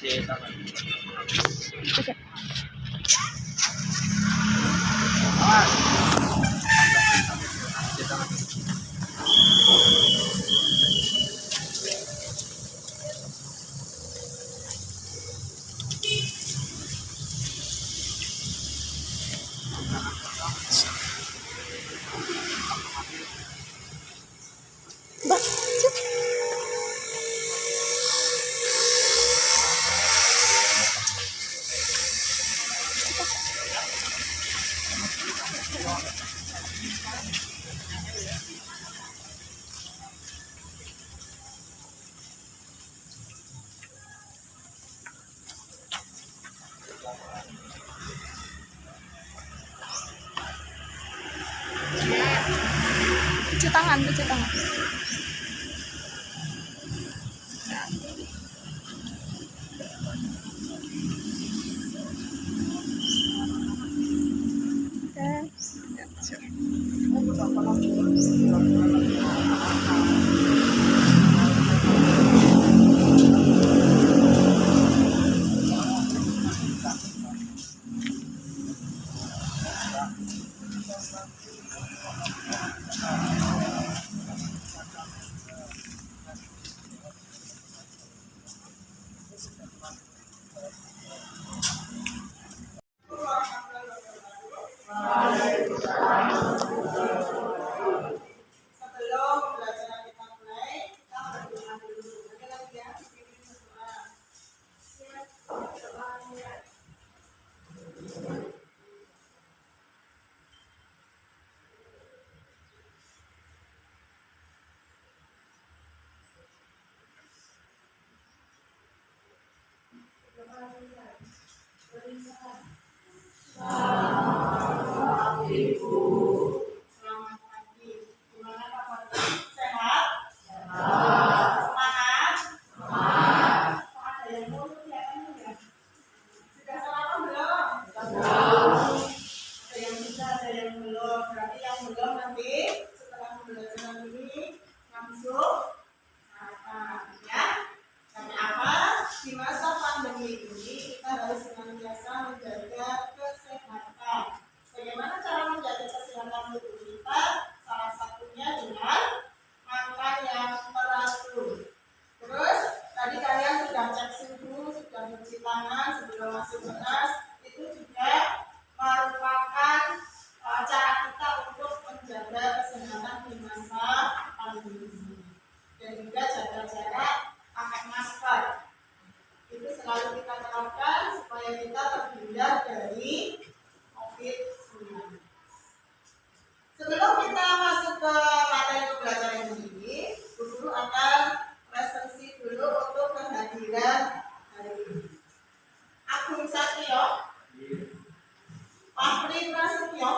cuci tangan. Cuci tangan, cuci tangan. Sebelum pelajaran kita mulai, kita berdoa dulu. Ada lagi ya, bikin berdoa. Selamat pagi. Gimana kabarnya? Sehat? Semangat? Kok ada yang mau kelihatannya ya? Sudah sarapan belum? Ada yang bisa, ada yang belum. Berarti yang belum nanti setelah pembelajaran ini langsung sarapan ya. Karena apa? Di masa pandemi ini kita harus senantiasa menjaga kesehatan. Bagaimana cara menjaga kesehatan tubuh kita? Salah satunya dengan makan yang teratur. Terus tadi kalian sudah cek suhu, sudah cuci tangan sebelum masuk kelas. Itu juga merupakan cara kita untuk menjaga kesehatan di masa pandemi ini. Dan juga jaga jarak, pakai masker. Itu selalu kita terapkan supaya kita terhindar dari COVID-19. Sebelum kita masuk ke materi pembelajaran ini, guru akan presentasi dulu untuk kehadiran hari ini. Agung Satrio, Fahri Prasetyo,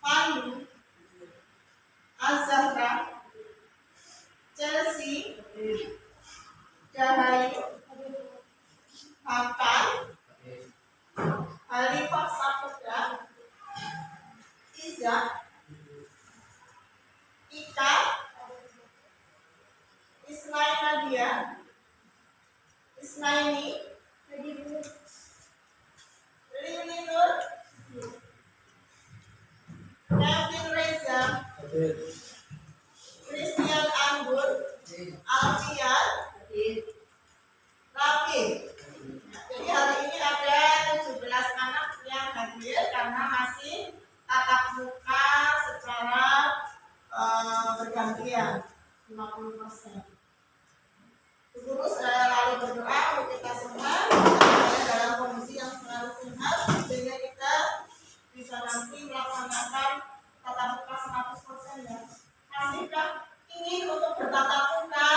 Pandu, Azahra, Chelsea, Dahayu, Hakan, Halifah Saputra, Iza, Ika, Ismail Nadia, Ismaili, Lili Nur, Kevin Reza, Christian Anggur, Alfian, Raffi. Jadi hari ini ada 17 anak yang hadir karena masih tatap muka secara bergantian 50%. Guru lalu berdoa untuk kita semua supaya dalam kondisi yang selalu sehat sehingga kita bisa nanti melaksanakan tatap muka 100% ya. Masihkah ingin untuk bertatap muka?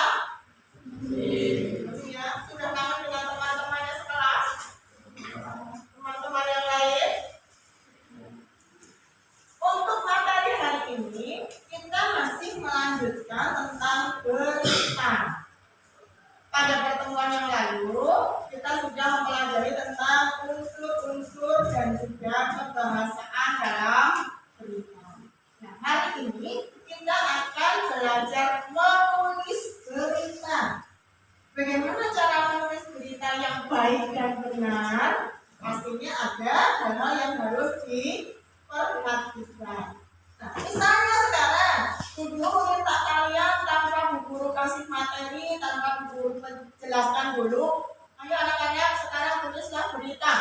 Masih ya? Sudah kangen dengan teman-temannya sekelas? Teman-teman yang lain? Untuk materi hari ini kita masih melanjutkan tentang berita. Pada pertemuan yang lalu kita sudah mempelajari tentang unsur-unsur dan juga kebahasaan dalam berita. Nah, hari ini kita akan belajar menulis berita. Bagaimana cara menulis berita? menjelaskan dulu. Ayo anak-anak sekarang tulislah berita.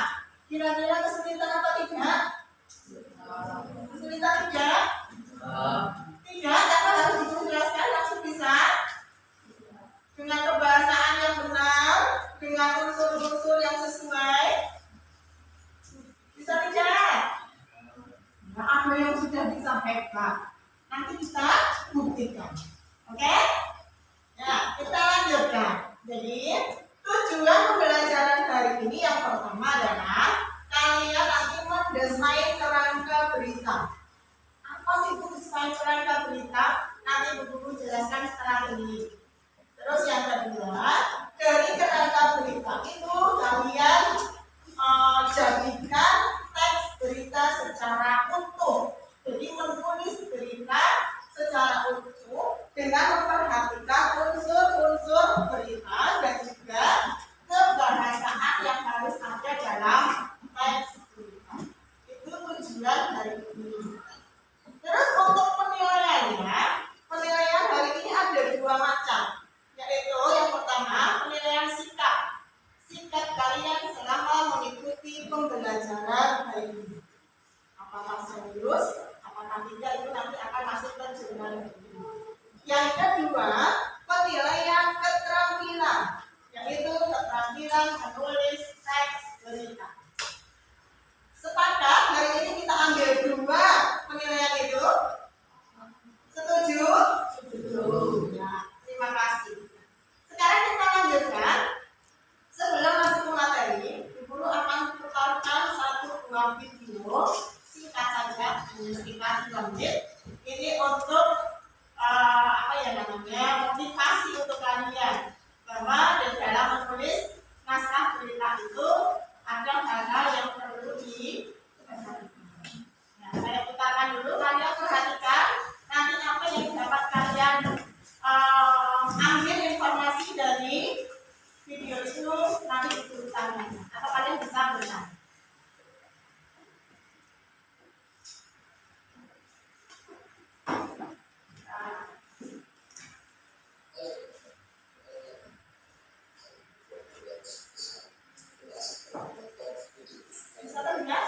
Kira-kira kesulitan atau tidak? Kesulitan tidak? Tidak, karena harus dijelaskan langsung bisa. Dengan kebahasaan yang benar, dengan unsur-unsur yang sesuai. Bisa tidak? Nah, ada yang sudah bisa hebat. Nanti kita buktikan. Oke? Ya, kita lanjutkan. Jadi, tujuan pembelajaran hari ini yang pertama adalah kalian nanti mendesain kerangka berita. Apa sih itu desain kerangka berita? Nanti Bu jelaskan secara ini. Terus yang kedua, dari kerangka berita itu kalian jadikan teks berita secara utuh. Jadi menulis berita secara utuh dengan memperhatikan unsur-unsur berita dan juga kebahasaan yang harus ada dalam teks berita. Itu tujuan dari ini. Terus untuk penilaiannya, penilaian hari ini ada dua macam. Yaitu yang pertama, penilaian sikap. Sikap kalian selama mengikuti pembelajaran hari ini. Apakah serius, apakah tidak, itu nanti akan masuk ke jurnal ini. Yang kedua, penilaian keterampilan. Yaitu keterampilan menulis teks berita. Sepakat, hari ini kita ambil dua penilaian itu. Setuju? Setuju. Ya, terima kasih. Sekarang kita lanjutkan. Sebelum masuk ke materi, Ibu Guru akan putarkan satu buah video singkat saja, sekitar 2 menit. Ini untuk motivasi untuk kalian bahwa di dalam menulis naskah berita itu ada hal-hal yang perlu diperhatikan. Nah, saya putarkan dulu, kalian perhatikan nanti apa yang dapat kalian ambil informasi dari video itu nanti dituliskan atau kalian bisa bertanya. Bisa terlihat?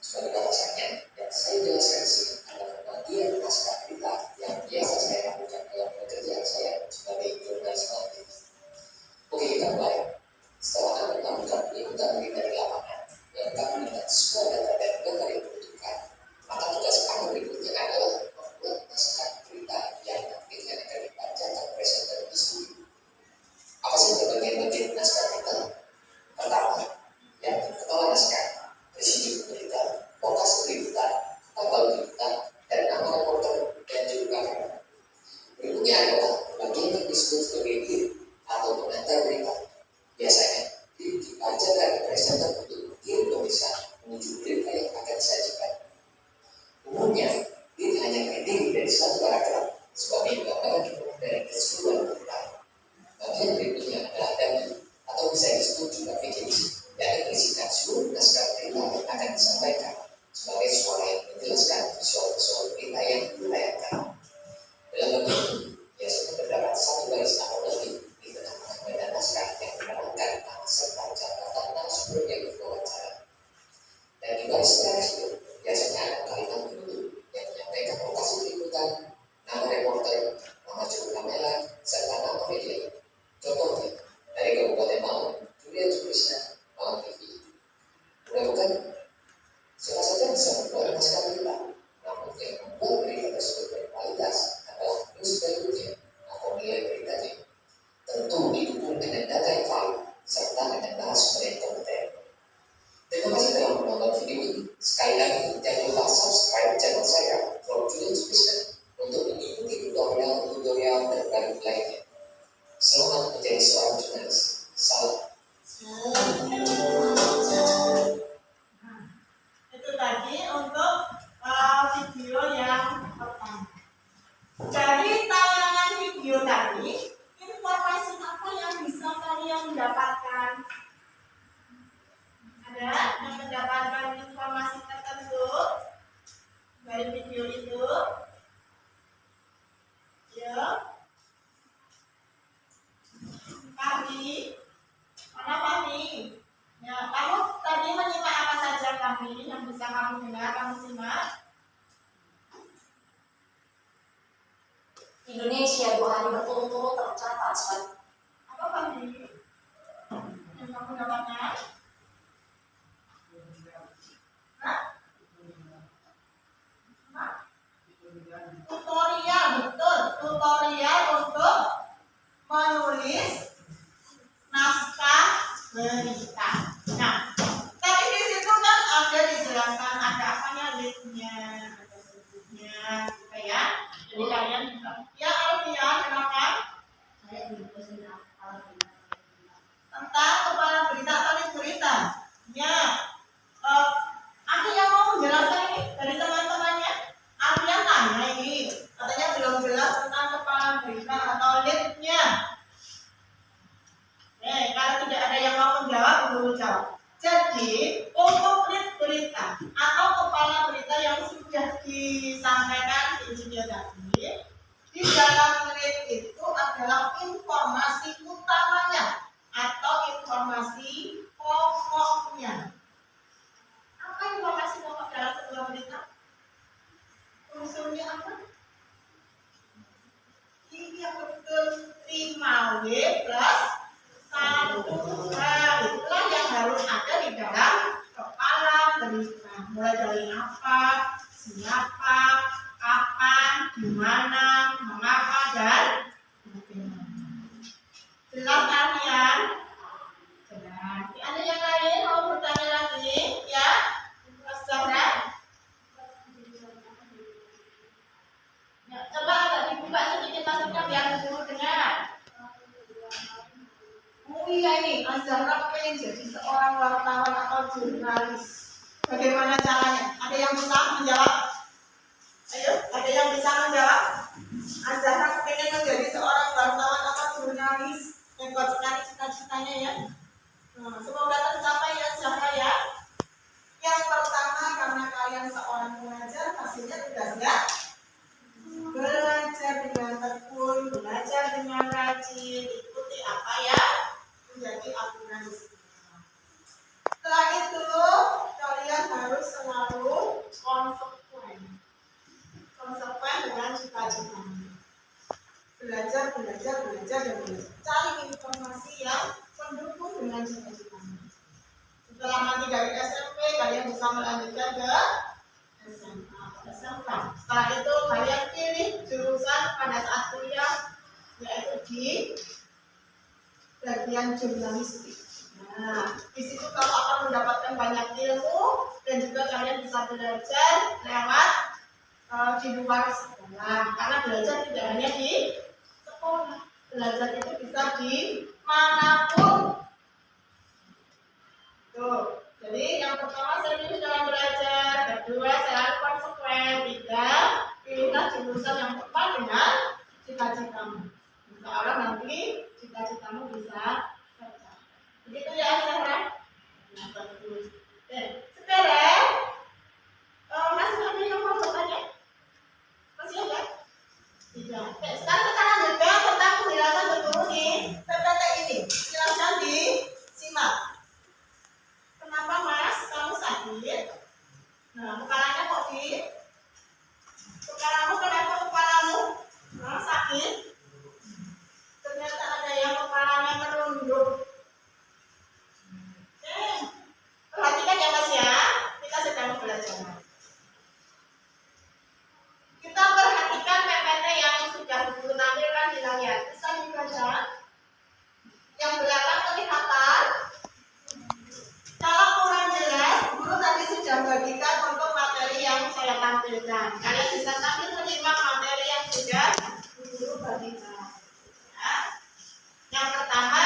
Sebagai batasannya, yang saya jelaskan di sini adalah bagian naskah berita yang biasa saya lakukan dalam pekerjaan saya sebagai jurnalis aktif. Oke, kita mulai. Setelah Anda melakukan peliputan berita di lapangan yang kami minta semua data dan data yang dibutuhkan, maka tugas kamu berikutnya adalah membuat naskah berita yang nantinya akan dibacakan presenter di studio. Apa saja bagian-bagian naskah berita? Pertama, yang kepala naskah, presiden berita, lokasi berita, tanggal berita, dan nama reporter dan juru kamera. Berikutnya adalah bagian yang disebut sebagai lead atau pengantar berita. Biasanya, lead dibacakan presenter untuk mengirim tulisan menuju berita yang akan disajikan. Umumnya, lead hanya terdiri dari satu paragraf sebagai gambaran dari keseluruhan berita. Bagian berikutnya adalah dummy atau bisa disebut juga fiktif, yang berisikan seluruh naskah berita yang akan disampaikan sebagai suara yang menjelaskan visual-visual berita yang ditayangkan. Dalam bagian ini, biasanya terdapat satu baris atau lebih di tengah-tengah medan naskah yang menerangkan nama serta catatan narasumber yang diwawancara. Dan di baris terakhir itu, biasanya ada kalimat penutup yang menyampaikan lokasi peliputan, nama reporter, nama juru kamera, serta nama media. Contohnya, dari Kabupaten Malang, Julia Tulisna, Malang TV. Mudah bukan? Siapa saja bisa membuat naskah berita, namun yang membuat berita tersebut berkualitas adalah news value-nya atau nilai beritanya. Tentu didukung dengan data yang valid serta dengan narasumber yang kompeten. Terima kasih telah menonton video ini. Sekali lagi, jangan lupa subscribe channel saya, From Julia Tulisna, untuk mengikuti tutorial terbaru lainnya. Selamat menjadi seorang jurnalis. Salam. Itu tadi untuk video yang pertama. Dari tayangan video tadi, informasi apa yang bisa kalian mendapatkan? Ada yang mendapatkan informasi tadi yang bisa kamu dengar, kamu simak. Indonesia 2 hari berturut-turut tercatat suatu. Apa tadi yang kamu dapatkan? Tutorial, betul. Tutorial untuk menulis naskah berita. Nah, tapi di situ kan ada dijelaskan ada apanya, leadnya, ada bukunya, gitu ya. Jadi kalian bisa. Ya, Alfian, kenapa? Tentang kepala berita atau lead berita. Ya, ada yang mau menjelaskan ini dari teman-temannya? Alfian tanya ini, katanya belum jelas tentang kepala berita atau leadnya. Kalau tidak ada yang mau menjawab, dulu jawab. Jadi, untuk lead berita atau kepala berita yang sudah disampaikan di video tadi, di dalam lead itu adalah informasi utamanya atau informasi pokoknya. Apa informasi pokok dalam sebuah berita? Unsurnya apa? Ini yang betul 5W plus 1H. Itulah yang harus ada di dalam kepala berita. Mulai dari apa, siapa, kapan, di mana, mengapa, dan bagaimana. Jelas kalian? Jelas. Ada yang lain mau bertanya lagi? Ya, Mas Zahra? Ya, coba agak dibuka sedikit maksudnya biar guru dengar. Oh iya ini, Mas Zahra pengen jadi seorang wartawan atau jurnalis. Bagaimana caranya? Ada yang bisa menjawab? Ayo, ada yang bisa menjawab? Mas Zahra pengen menjadi seorang wartawan atau jurnalis. Hebat sekali cita-citanya ya. Nah, semoga tercapai ya Zahra ya. Yang pertama karena kalian seorang pengajar, pastinya tugasnya belajar dengan tekun, belajar dengan rajin, ikuti apa ya menjadi aturan di sekolah. Setelah itu kalian harus selalu konsekuen dengan cita-citanya. Belajar dan belajar. Cari informasi yang mendukung dengan cita-citanya. Setelah nanti dari SMP kalian bisa melanjutkan ke SMA. Setelah itu kalian pilih jurusan pada saat kuliah yaitu di bagian jurnalistik. Nah, di situ kamu akan mendapatkan banyak ilmu dan juga kalian bisa belajar lewat di luar sekolah. Karena belajar tidak hanya di sekolah, belajar itu bisa di manapun. Tuh. Jadi yang pertama serius dalam belajar, kedua selalu konsekuen, tiga pilihlah jurusan yang tepat dengan cita-citamu. Insya Allah nanti cita-citamu bisa tercapai. Begitu ya Zahra? Nah, bagus. Sekarang masih ada yang mau bertanya? Masih ada? Tidak. Sekarang kita lanjutkan tentang penjelasan berguru di PPT ini. Silakan disimak. Kenapa Mas? Kamu sakit? Nah, kepalanya kok kepalamu kenapa kepalamu? Sakit? Ternyata ada yang kepalanya merunduk. Perhatikan ya Mas ya, kita sedang belajar. Kita perhatikan PPT yang sudah Guru tampilkan di layar. Bisa dibaca? Yang belakang kelihatan? Kalau kurang jelas, Guru tadi sudah bagikan untuk materi yang saya tampilkan. Kalian bisa sambil menyimak materi yang sudah Guru bagikan. Ya. Yang pertama,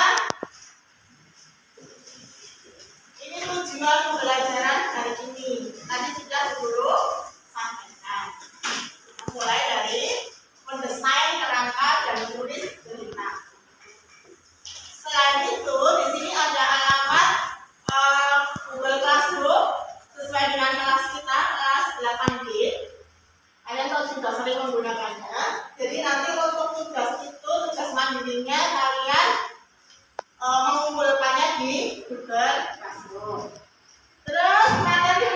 ini tujuan pembelajaran hari ini. Tadi sudah Guru sampaikan. Mulai dari mendesain kerangka dan menulis berita. Selain itu, di sini ada alamat Google Classroom sesuai dengan kelas kita, kelas 8B. Kalian tahu sudah sering menggunakannya. Jadi nanti untuk tugas itu, tugas mandirinya kalian mengumpulkannya di Google Classroom. Terus materi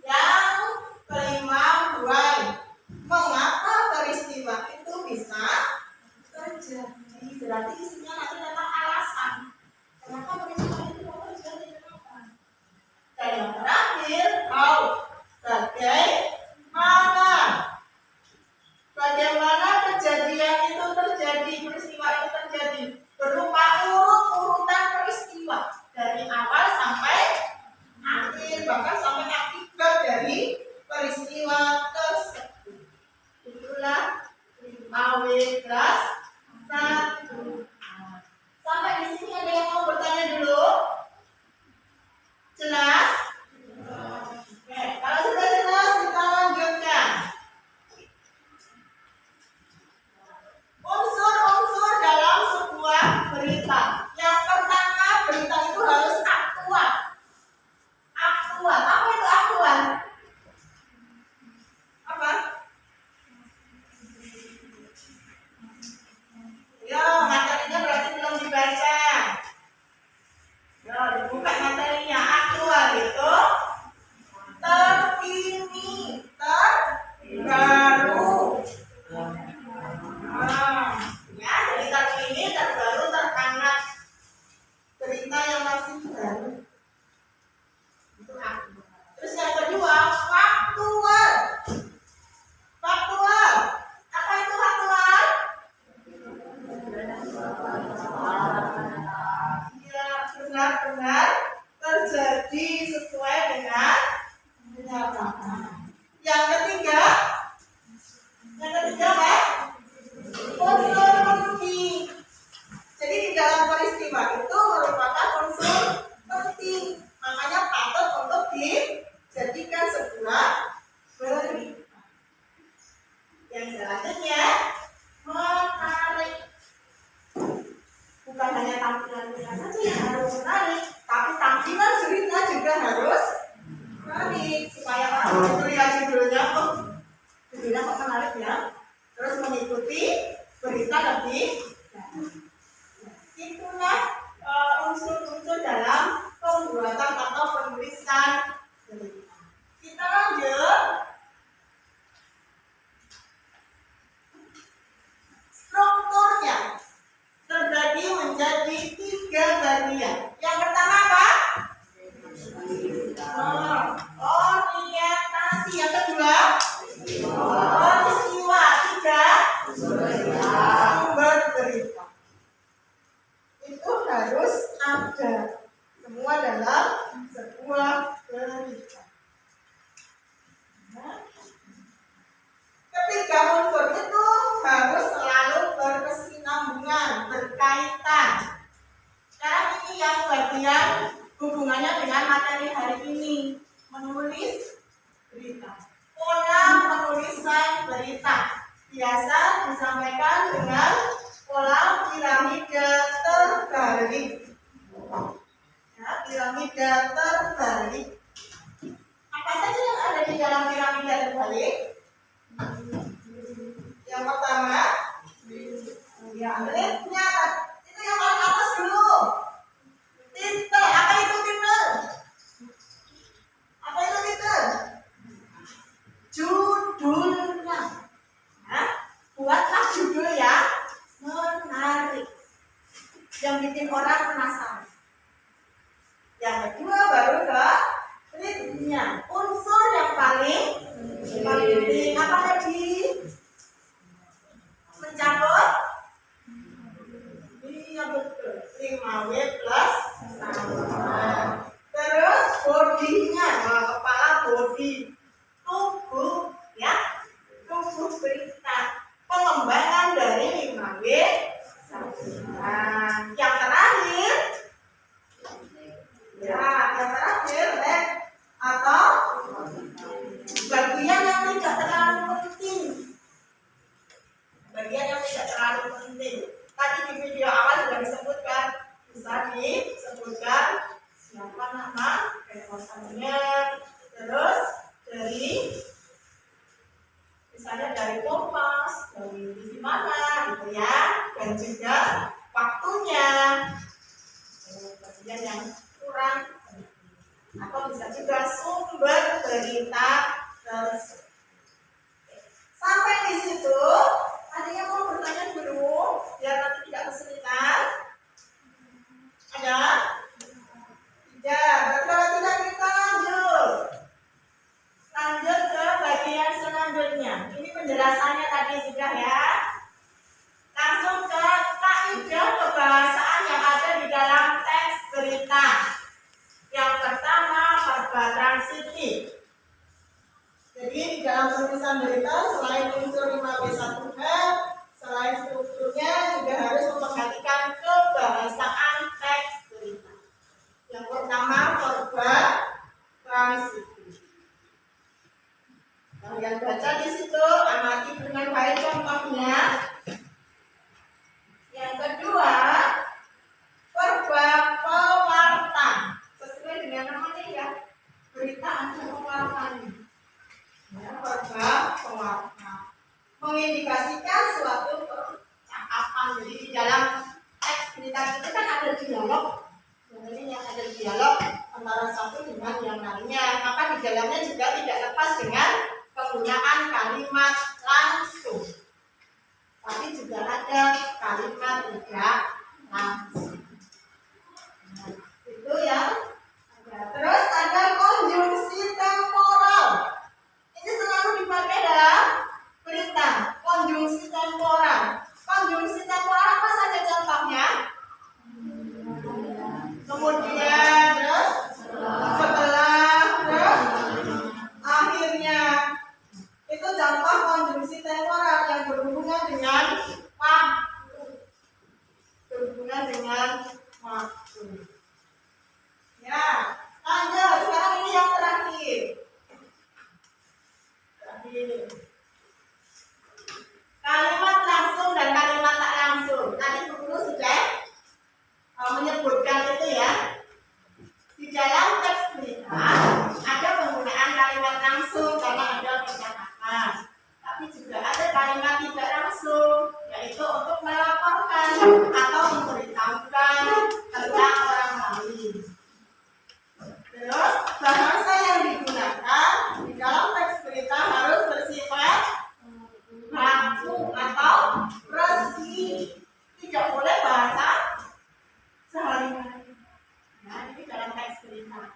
Yang kelima, why. Mengapa peristiwa itu bisa terjadi? Berarti isinya nanti tentang alasan. Kenapa peristiwa itu terjadi? Dan yang terakhir, how. Bagaimana kejadian itu terjadi, peristiwa itu terjadi, berupa urutan peristiwa dari awal sampai akhir, bahkan sampai akibat dari peristiwa tersebut. Itulah 5W plus 1. Sampai di sini ada yang mau bertanya dulu? Jelas? Oke, kalau sudah jelas kita lanjutkan. Unsur-unsur dalam sebuah berita. Yang pertama, berita itu harus aktual. Aktual. Apa itu aktual? Apa? Yo, materinya berarti belum dibaca. Yo, dibuka materinya. Aktual itu terkini, terbaru. Ya, jadi terkini, terbaru, terhangat. Berita yang masih baru. Itu aktual. Terus yang kedua, faktual. Faktual. Apa itu faktual? Ya, benar-benar terjadi sesuai dengan kenyataan. Yang ketiga apa? Unsur penting. Jadi di dalam peristiwa itu merupakan unsur penting. Makanya patut untuk dijadikan sebuah berita. Yang selanjutnya menarik. Bukan hanya tampilan berita saja yang harus menarik, tapi tampilan berita juga harus menarik supaya orang melihat judulnya kok menarik ya. Terus mengikuti berita lebih. Itulah unsur-unsur dalam pembuatan atau penulisan berita. Kita lanjut. Strukturnya terbagi menjadi 3 bagian. Yang pertama apa? Orientasi. Yang kedua, peristiwa. 3, sumber berita. Itu harus ada semua dalam sebuah berita. Ketiga unsur itu harus selalu berkesinambungan, berkaitan. Sekarang ini yang bagian hubungannya dengan materi hari ini, menulis berita. Pola penulisan berita biasa disampaikan dengan pola piramida terbalik. Ya, piramida terbalik. Apa saja yang ada di dalam piramida terbalik? Yang pertama, ya, leadnya. Itu yang paling atas dulu. Titel. Apa itu titel? Apa itu titel? Judulnya. Nah, buatlah judul yang menarik, yang bikin orang penasaran. Yang kedua baru ke leadnya. Unsur yang paling penting apa tadi? Mencabut. Iya betul. 5W plus 1. Terus bodinya, kepala body, tubuh, ya, tubuh berita. Pengembangan dari 5W. Nah, yang terakhir, atau bagian yang tidak terlalu penting. Bagian yang tidak terlalu penting. Tadi di video awal sudah disebutkan, bisa disebutkan siapa nama respondennya, terus dari misalnya dari Kompas, dari TV mana gitu ya, dan juga waktunya. Bagian yang kurang. atau bisa juga sumber berita tersebut. Sampai di situ, ada yang mau bertanya dulu, biar nanti tidak kesulitan? Ada? Tidak. Kalau tidak kita lanjut ke bagian selanjutnya. Ini penjelasannya tadi sudah ya. Langsung ke kaidah kebahasaan yang ada di dalam teks berita. Yang pertama, verba transitif. Jadi di dalam penulisan berita selain unsur 5B1H, selain strukturnya juga harus memperhatikan kebahasaan teks berita. Yang pertama, verba transitif. Kalian baca di situ, amati dengan baik contohnya. Yang kedua, verba pewarta. Sesuai dengan namanya ya, berita ada pewartanya. Ya, verba pewarta mengindikasikan suatu percakapan. Jadi di dalam teks berita itu kan ada dialog. Sebenarnya yang ada dialog antara satu dengan yang lainnya. Maka di dalamnya juga tidak lepas dengan penggunaan kalimat langsung. Tapi juga ada kalimat tidak langsung. Nah, itu yang ada. Terus ada konjungsi temporal. Ini selalu dipakai dalam berita. Konjungsi temporal. Konjungsi temporal apa saja contohnya? Kemudian, terus setelah, terus akhirnya. Itu contoh konjungsi temporal yang berhubungan dengan waktu. Berhubungan dengan waktu. Ya, lanjut. Sekarang ini yang terakhir. Kalimat langsung dan kalimat tak langsung. Tadi guru sudah menyebutkan itu ya. Di dalam teks berita ada penggunaan kalimat langsung karena ada percakapan. Tapi juga ada kalimat tidak langsung, yaitu untuk melaporkan atau memberitahukan tentang orang lain. Terus bahasa yang digunakan di dalam teks berita harus bersifat baku atau resmi. Tidak boleh bahasa sehari-hari. Nah, ini dalam teks berita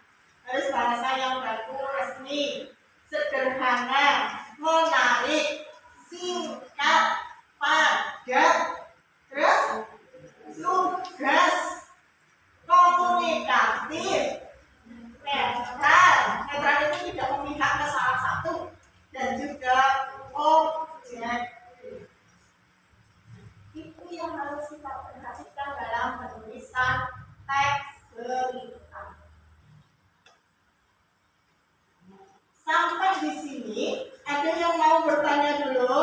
harus bahasa yang baku, resmi, sederhana, menarik, singkat, padat, terus lugas, komunikatif, netral. Netral itu tidak memihak ke salah satu dan juga objektif. Itu yang harus kita perhatikan dalam penulisan teks berita. Sampai di sini, ada yang mau bertanya dulu?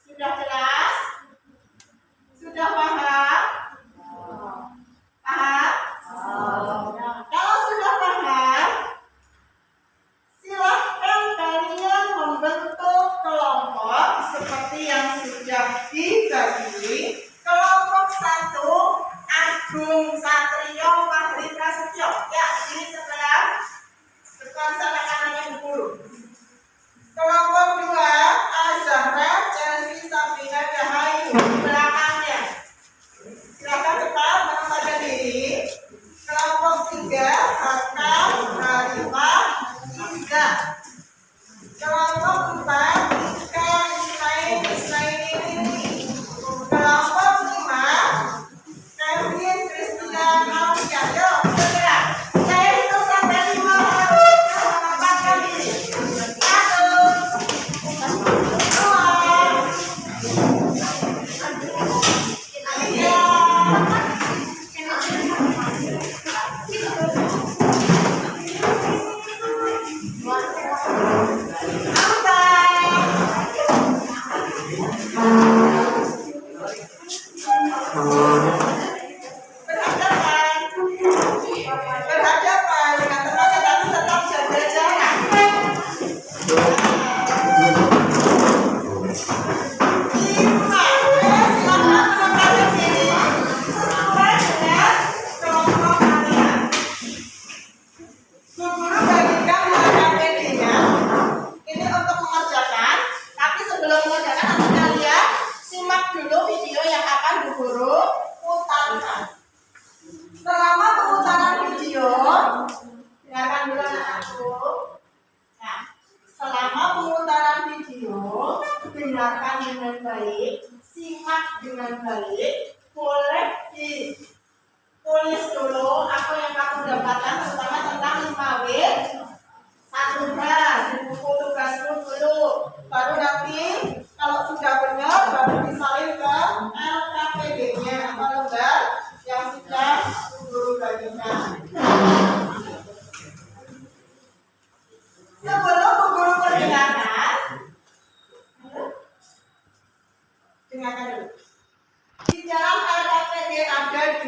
Sudah jelas? Sudah paham? Paham? Nah, kalau sudah paham, silahkan kalian membentuk kelompok seperti yang sudah dibagi. Kelompok 1, Agung Satrio Fahri Prasetyo. Ya, ini sebelah depan sana kanannya Bu Guru. Kelompok 2, Azahra Chelsea Sabrina Dahayu. Belakangnya. Silakan cepat menempatkan diri. Kelompok 3, Hakam Harifah Iza. Kelompok 4, Ika Ismaili. Kelompok 5, Kevin Kristina Aulia. Yuk, segera. Saya hitung sampai 5. Menempatkan diri. 1, 2, 3, 4.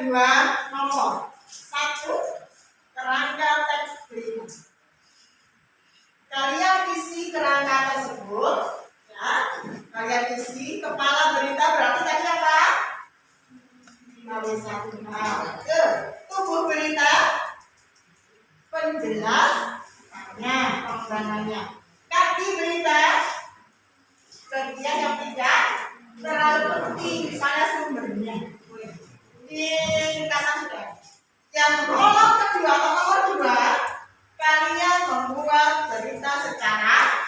dua nomor. Satu, kerangka teks berita. Kalian isi kerangka tersebut, ya. Kalian isi kepala berita berarti tadi apa? 5W1. Tubuh berita, penjelasannya, pengembangannya. Kaki berita, bagian yang tidak terlalu penting, misalnya sumbernya. Di ringkasan sudah. Yang kolom kedua atau nomor 2, kalian membuat berita secara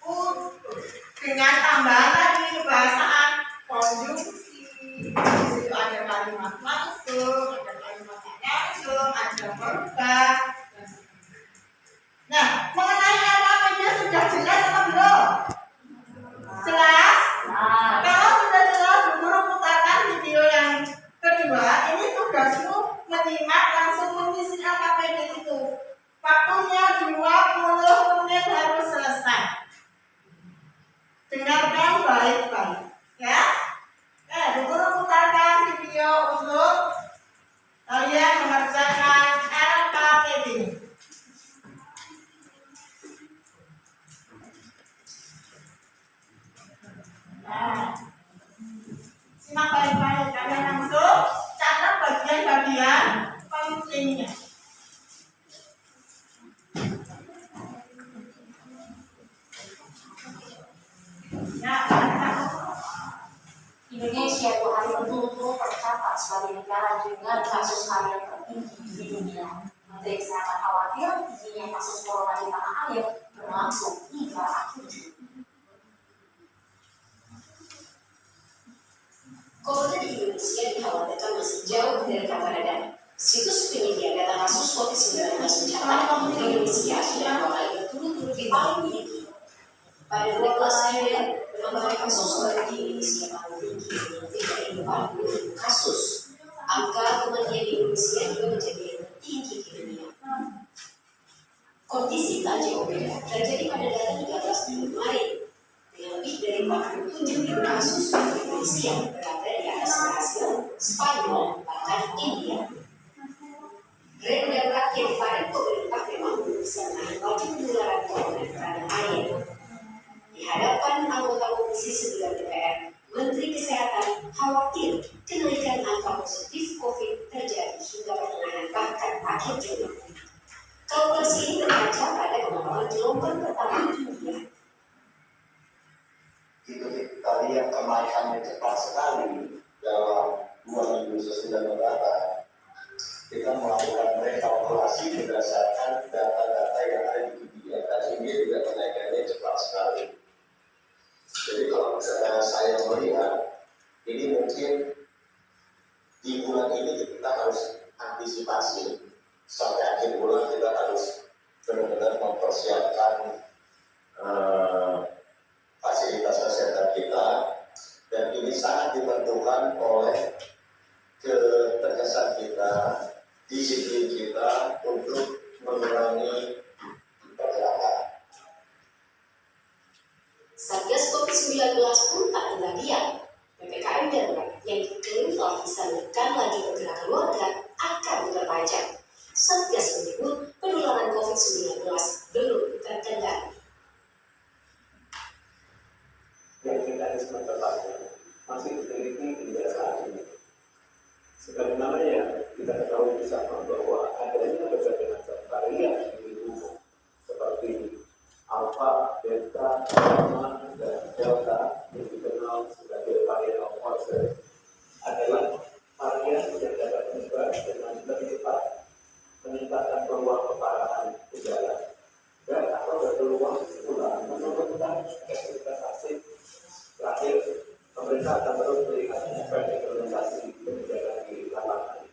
utuh dengan tambahan lagi kebahasaan konjungsi. Di situ ada kalimat langsung, ada kalimat tak langsung, ada verba. Nah, mengenai nama media sudah jelas atau belum? Jelas? Kalau sudah jelas, guru putarkan video yang kedua. Ini tugasmu menyimak langsung mengisi LKPD itu. Waktunya 20 menit harus selesai. Dengarkan baik-baik, ya. Guru putarkan video untuk kalian mengerjakan LKPD. Simak baik-baik, kalian langsung catat bagian-bagian pentingnya. Indonesia 2 hari berturut-turut tercatat sebagai negara dengan kasus harian tertinggi di dunia. Menteri Kesehatan khawatir tingginya kasus corona di tanah air berlangsung hingga akhir Juni. Corona di Indonesia dikhawatirkan masih jauh dari kata redam. Situs penyedia data kasus COVID-19 mencatat Indonesia sudah 2 kali berturut-turut di paling tinggi. Pada 12 Juli, penambahan kasus baru di Indonesia paling tinggi dengan 340.000 kasus. Angka kematian di Indonesia juga menjadi yang tertinggi di dunia. Kondisi tak jauh beda terjadi pada data 13 Juli kemarin. Dengan lebih dari 47.000 kasus, Indonesia berada di atas Brasil, Spanyol, bahkan India. Rem darurat yang dipakai pemerintah memang belum bisa menahan laju penularan corona di tanah air. Di hadapan anggota Komisi 9 DPR, Menteri Kesehatan khawatir kenaikan angka positif COVID terjadi hingga pertengahan bahkan akhir Juli. Kalkulasi ini berkaca pada pengembangan gelombang pertama dunia. Itu kita lihat kenaikannya cepat sekali dalam 2 minggu sesudah lebaran. Kita melakukan rekalkulasi berdasarkan data-data yang ada di dunia, dan ini juga kenaikannya cepat sekali. Jadi kalau saya melihat, ini mungkin di bulan ini kita harus antisipasi. Sampai akhir bulan kita harus benar-benar mempersiapkan fasilitas kesehatan kita, dan ini sangat ditentukan oleh ketegasan kita, disiplin kita untuk mengurangi pergerakan. Satgas COVID-19 pun tak tinggal diam. PPKM darurat yang diklaim telah bisa menekan laju pergerakan warga akan diperpanjang. Satgas menyebut penularan COVID-19 belum terkendali. Yang mekanisme tepatnya masih diteliti hingga saat ini. Sebagaimana yang kita ketahui bersama bahwa adanya berbagai macam varian di tubuh seperti alfa, beta, gamma, dan delta yang dikenal sebagai varian of concern adalah varian yang dapat menyebar dengan lebih cepat, meningkatkan peluang keparahan gejala dan atau berpeluang pula menurunkan efektivitas vaksin. Terakhir, pemerintah akan terus melihat efek implementasi kebijakan di lapangan.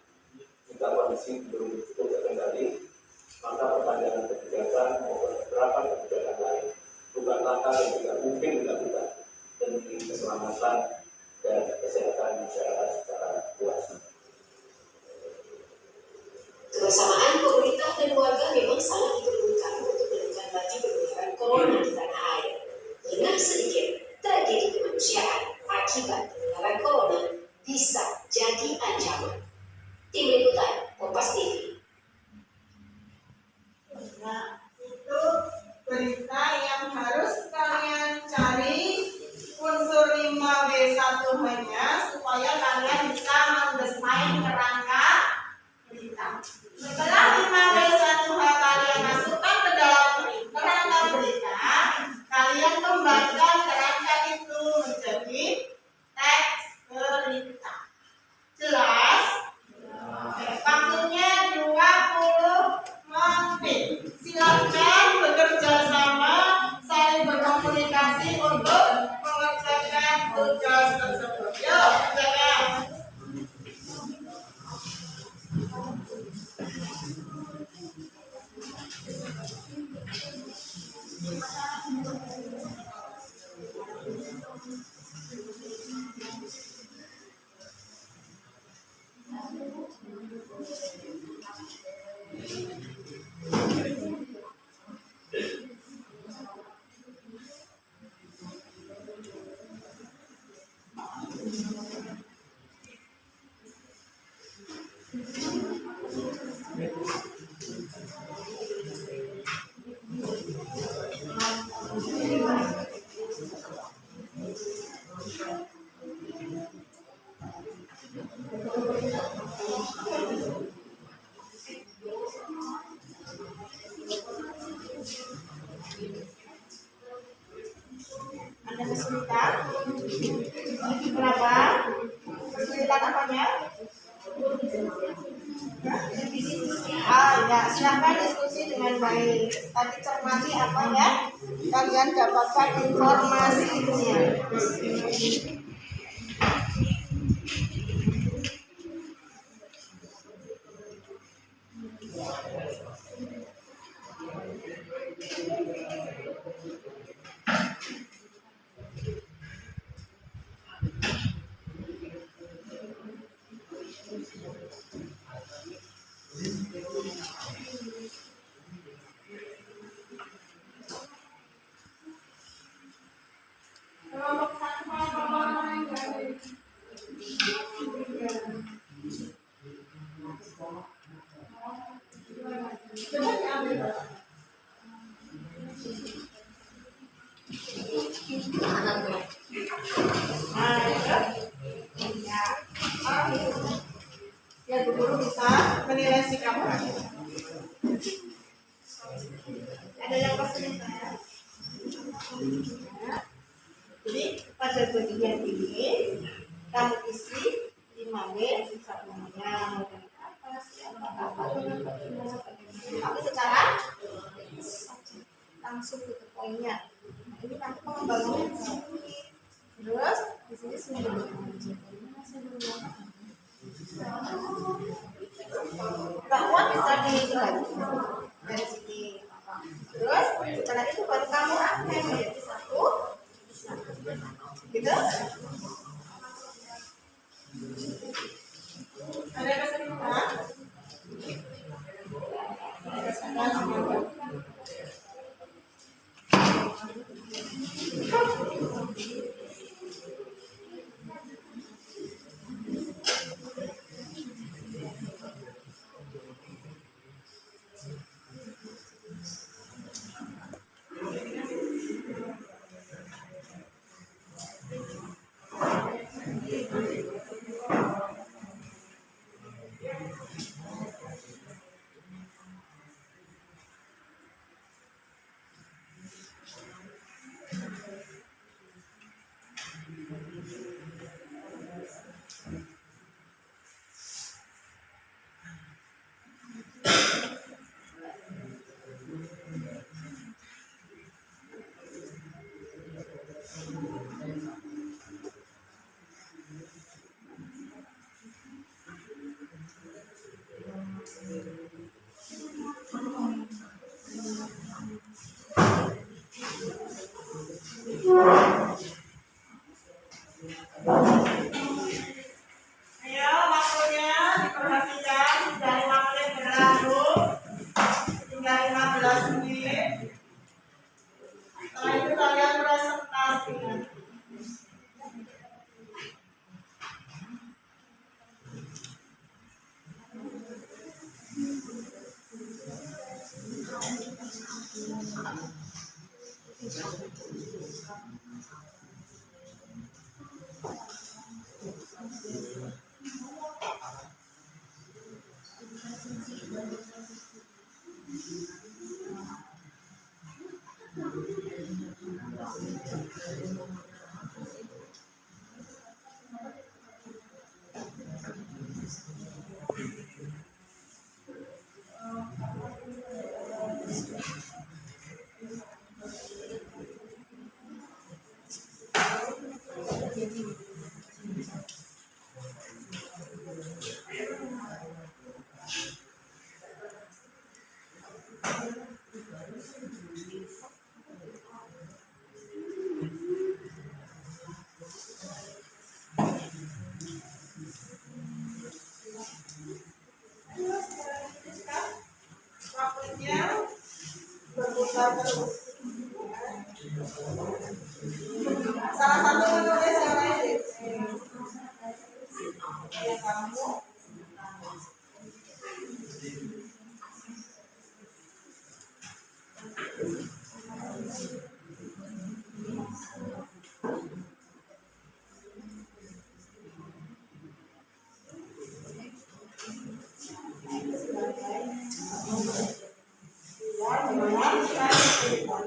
Jika kondisi belum cukup terkendali, maka perpanjangan kebijakan maupun penerapan kebijakan lain bukan langkah yang tidak mungkin dilakukan demi keselamatan dan kesehatan masyarakat secara luas. Kebersamaan pemerintah dan warga memang sangat diperlukan untuk menekan laju penularan corona di tanah air. Lengah sedikit, tragedi kemanusiaan akibat penularan corona bisa jadi ancaman. Ada kesulitan? Kenapa? Kesulitan apanya? Ya, silakan diskusi dengan baik. Tadi cermati apa ya? Kalian dapatkan informasinya. Kelompok satu ya, guru bisa menilai sikap. Ada yang kesulitan? Jadi pada bagian ini kamu isi 5 menit satunya tapi secara langsung ke poinnya. Nah, ini nanti pengembangannya di sini. Terus di sini semua nggak kuat bisa dihilang dari sini. Terus setelah itu baru kamu akan menjadi satu gitu. Ada kesulitan? Ayo, waktunya diperhatikan. Dari waktu yang berlalu tinggal 15 menit. Setelah itu kalian presentasi. Waktunya berputar terus. Salah satu menulis yang lain. Ya, kamu dengan cerita.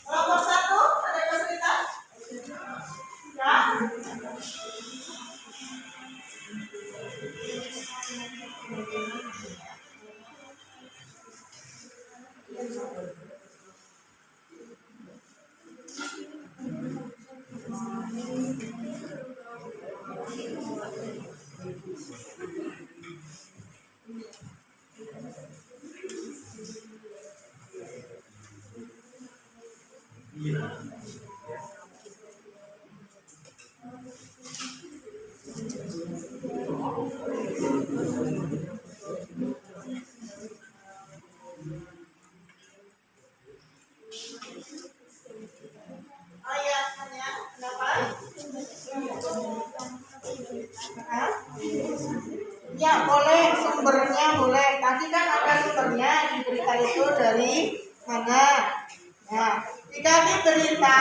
Kelompok 1 ada yang cerita? Ya. Ayatnya kenapa? Ya boleh, sumbernya boleh. Tadi kan ada sumbernya di berita itu dari mana? Nah, jika di berita,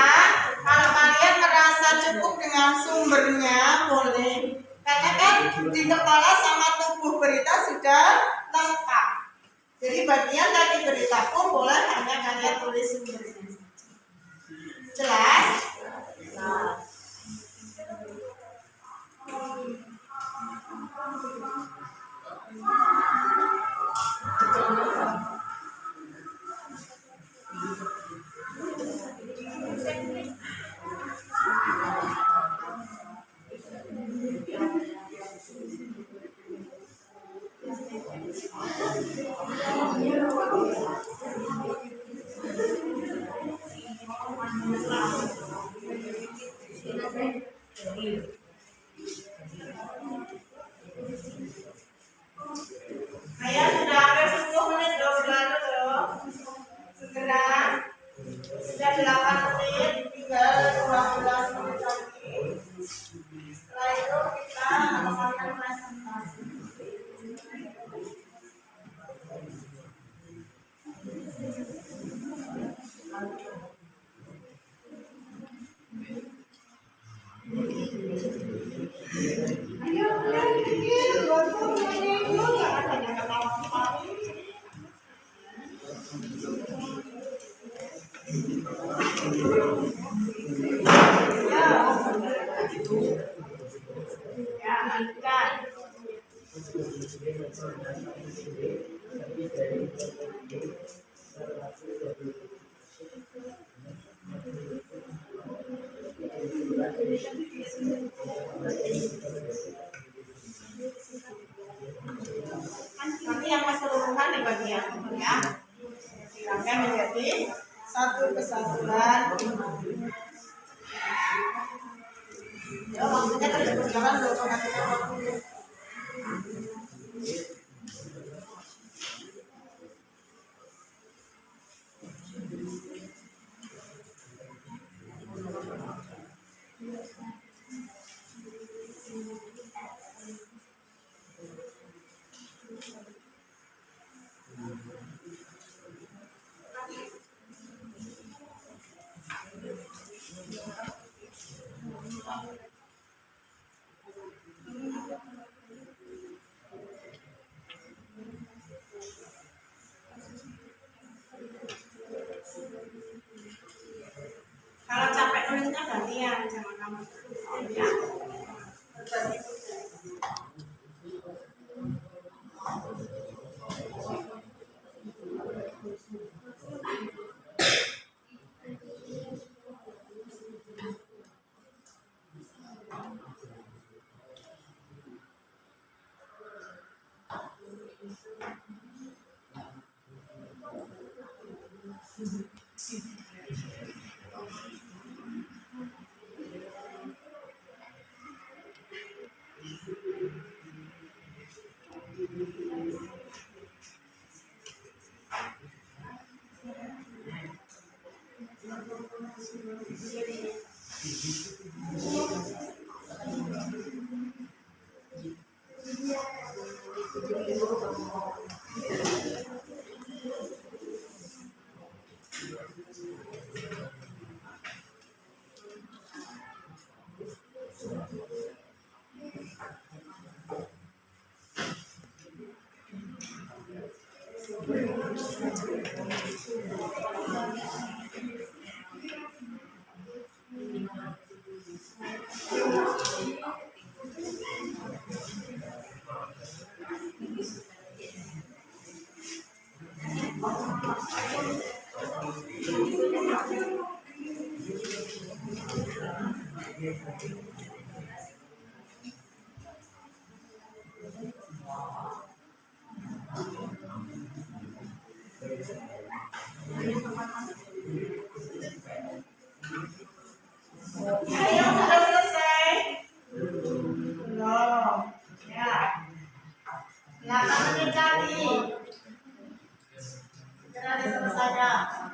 kalau kalian merasa cukup dengan sumbernya boleh. Karena kan di kepala sama tubuh berita sudah lengkap. Jadi bagian dari berita pun boleh, hanya kalian tulis sumbernya. Jelas? Nah. Ayah sudah hampir 10 menit loh, loh. Segera. Sudah 8 menit, tinggal 12 menit lagi. Setelah itu kita melakukan presentasi. Ayo, dikit, 20 menit dulu, jangan banyak ketawa-ketawa. Ya, lanjutkan. Nanti yang keseluruhan di bagian ya. Silakan menjadi satu kesatuan. Ya, waktunya terus berjalan 20 menit. Kalau capek nulisnya gantian, jangan kamu ya. Ayo, sudah selesai? Belum. Ya. 8 menit lagi. Segera diselesaikan.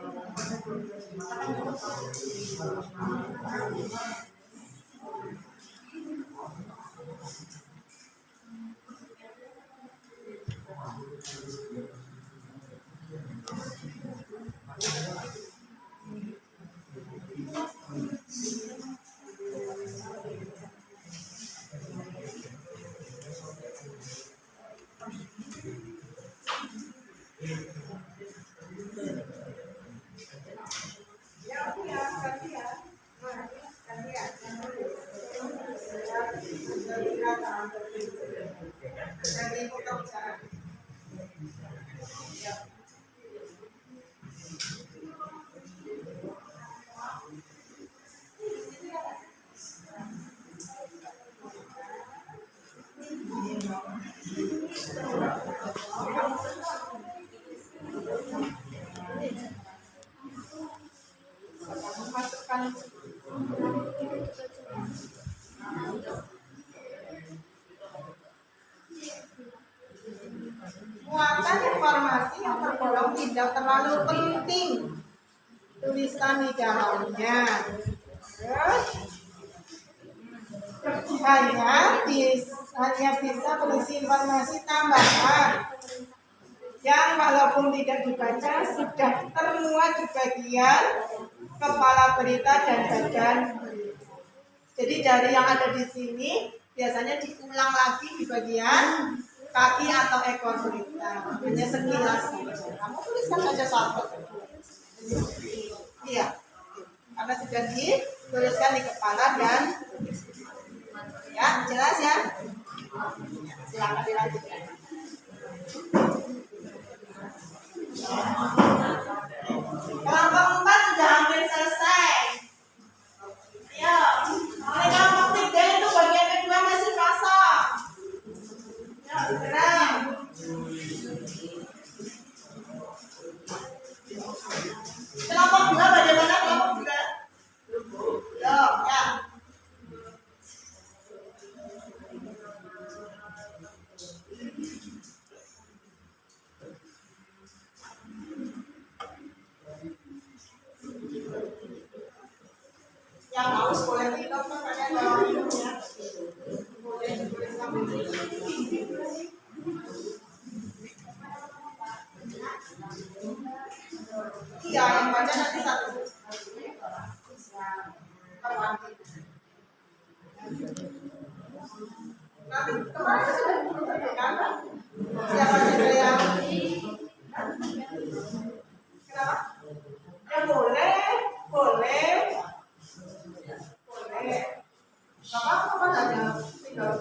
Muatan informasi yang tergolong tidak terlalu penting, tulisan di dalamnya. Hanya bisa berisi informasi tambahan yang walaupun tidak dibaca sudah termuat di bagian kepala berita dan badan. Jadi dari yang ada di sini biasanya diulang lagi di bagian kaki atau ekor berita. Hanya sekilas saja. Kamu tuliskan saja satu. Iya. Karena sudah dituliskan di kepala dan ya, jelas ya. Silakan dilanjutkan. Kelompok 4 sudah hampir selesai. Ayo, mulai kelompok 3 itu bagian kedua masih kosong. Ya, segera. Kelompok 2 bagaimana kelompok 2? Ya. Yang haus boleh minum, makanya kalau minum ya. Boleh ditulis sambil iya, yang baca nanti satu. Nanti kemarin sudah ditunjukkan kan? Siapa saja yang kenapa? Ya boleh. Gak apa-apa kan ada tinggal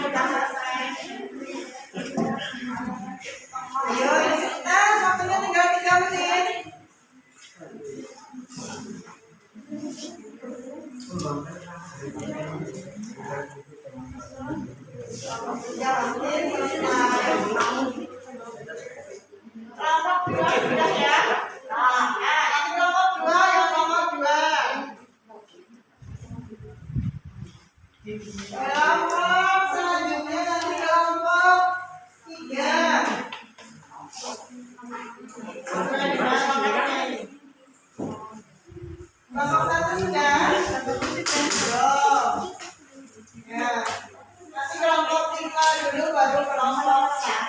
sudah selesai. Ayo, kita waktunya tinggal 3 menit. Kelompok 2 sudah ya. Nah, yang kelompok 2, yang nomor 2. Kelompok selanjutnya nanti kelompok 3. Kelompok 1 sudah. Belum. Ya. Nanti kelompok 5 dulu baru kelompok 1.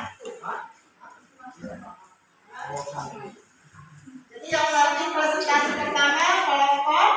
Jadi yang nanti presentasi pertama kelompok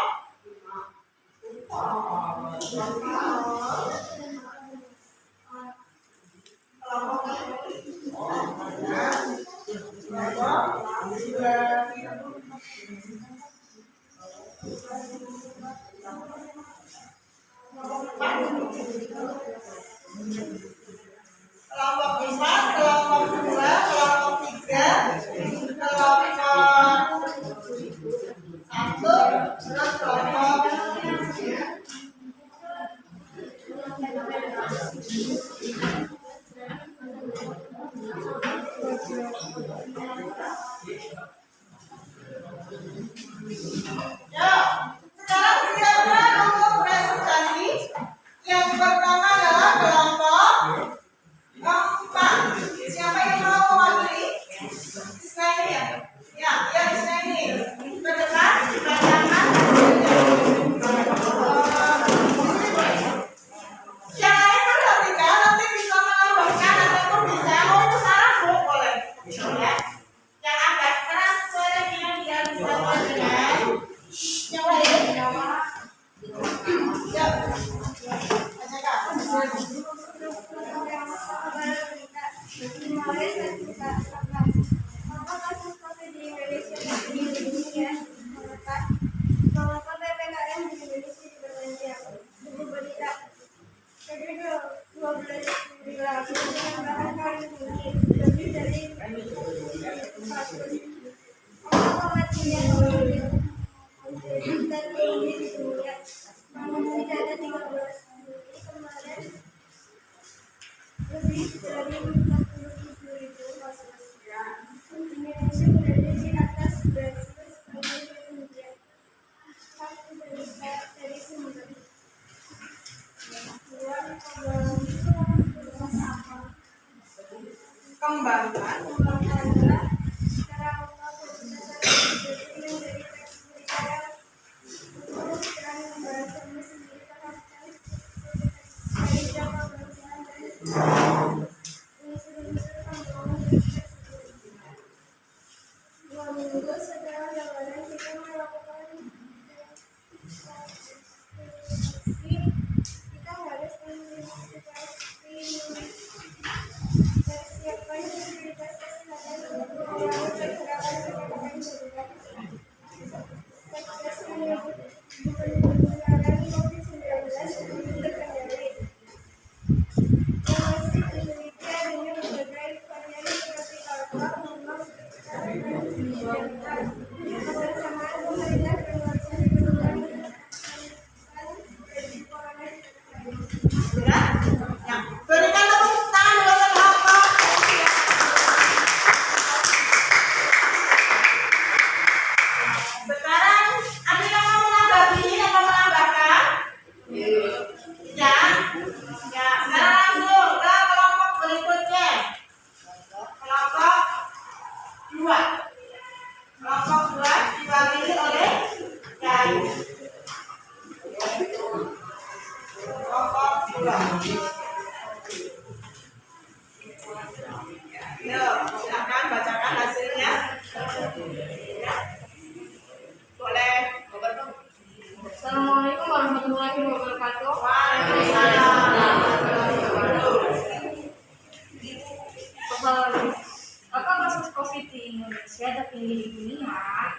2 minggu setelah Ramadan kita melakukan kita harus mempersiapkan fasilitas kesehatan untuk mengawal pergerakan pendidikan jaringan. Satgas menyebut penularan COVID-19 belum terkendali. Masih Indonesia dengan berbagai varian seperti Alpha, memang kebersamaan pemerintah dan warga diperlukan berikan tepuk tangan buat kelompok. Sekarang ada yang mau menambah ini atau menambahkan? Ya, ya. Sekarang langsung ke kelompok berikutnya. Kelompok 2. Kelompok 2 diwakili oleh Yayu. Kelompok 2. Yuk, silakan bacakan hasilnya. Ya. Boleh. Assalamualaikum warahmatullahi wabarakatuh. Waalaikumsalam. Apa kasus COVID di Indonesia tertinggi di dunia?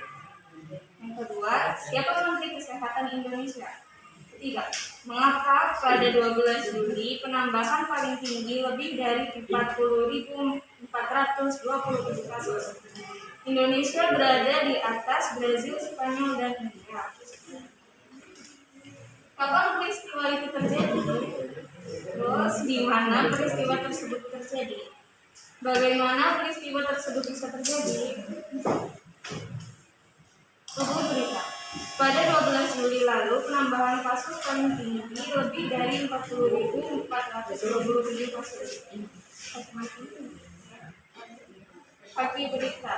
Yang kedua, siapa Menteri Kesehatan Indonesia? Ketiga, mengapa pada 12 Juli penambahan paling tinggi lebih dari 40.427 kasus. Indonesia berada di atas Brazil, Spanyol, dan India. Kapan peristiwa itu terjadi? Terus di mana peristiwa tersebut terjadi? Bagaimana peristiwa tersebut bisa terjadi? Tubuh berita. Pada 12 Juli lalu, penambahan kasus paling tinggi lebih dari 40.427 kasus. Pagi berita.